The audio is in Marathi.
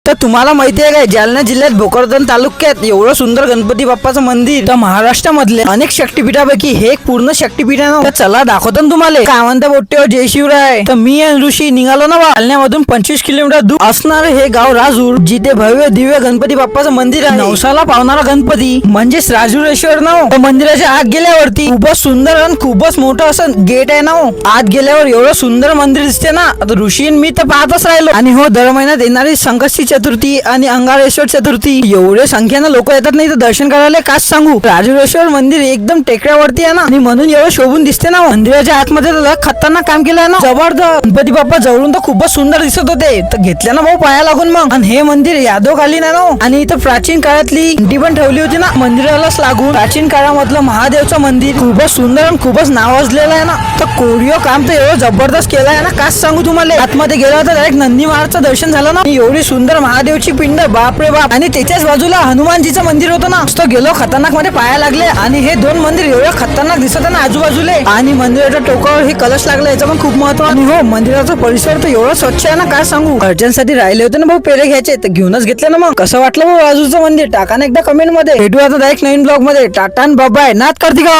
तर तुम्हाला माहिती आहे काय, जालना जिल्ह्यात भोकरदन तालुक्यात एवढं सुंदर गणपती बाप्पाचं मंदिर तर महाराष्ट्रामधले अनेक शक्तिपीठापैकी हे एक पूर्ण शक्तिपीठ आहे ना. तर चला दाखवतो ना तुम्हाला. काय म्हणता बोट्टे जय शिवराय. तर मी आणि ऋषी निघालो ना जालन्यामधून 25 किलोमीटर दूर असणार हे गाव राजूर, जिथे भव्य दिव्य गणपती बाप्पाचं मंदिर आहे. नवसाला पावणारा गणपती म्हणजेच राजुरेश्वर नाव. तर मंदिराच्या आत गेल्यावरती खूपच सुंदर आणि खूपच मोठं असं गेट आहे ना. आत गेल्यावर एवढं सुंदर मंदिर दिसते ना. आता ऋषी आणि मी तर पाहतच राहिलो. आणि हो, दर महिन्यात येणारी संकष्टी चतुर्थी आणि अंगारेश्वर चतुर्थी एवढे संख्येनं लोक येतात नाही तर दर्शन करायला. काच सांगू, राजुरेश्वर मंदिर एकदम टेकड्यावरती आहे ना आणि म्हणून एवढं शोभून दिसते ना. मंदिराच्या आतमध्ये तर खतरनाक काम केलं आहे ना, जबरदस्त. गणपती बाप्पा जवळून तर खूपच सुंदर दिसत होते. तर घेतल्या ना भाऊ पाया लागून मग. आणि हे मंदिर यादवकालीन आहे ना. आणि इथं प्राचीन काळातली घंटी पण ठेवली होती ना मंदिरालाच लागून. प्राचीन काळामधलं महादेवचं मंदिर खूपच सुंदर आणि खूपच नावाजलेलं आहे ना. तर कोरिओ काम तर एवढं जबरदस्त केलं आहे ना, काच सांगू तुम्हाला. आतमध्ये गेला तर डायरेक्ट नंदी महाराजचं दर्शन झालं ना. एवढी सुंदर महादेवची पिंड, बाप रे बाप. आणि त्याच्याच बाजूला हनुमानजीचं मंदिर होतं ना. तो गेलो खतरनाक मध्ये पाया लागले. आणि हे दोन मंदिर एवढं खतरनाक दिसत आहे ना आजूबाजूला. आणि मंदिराच्या टोकावर हे कलश लागला, याचं पण खूप महत्व. आणि हो, मंदिराचा परिसर तर एवढं स्वच्छ आहे ना, काय सांगू. अर्जंटसाठी राहिले होते ना भाऊ पेढे घ्यायचे, तर घेऊनच घेतले ना. मग कसं वाटलं भाऊ राजूचं मंदिर, टाका ना एकदा कमेंट मध्ये. भेटू आता डायरेक्ट नवीन ब्लॉग मध्ये. टाटा बाय, नाथ कार्तिका.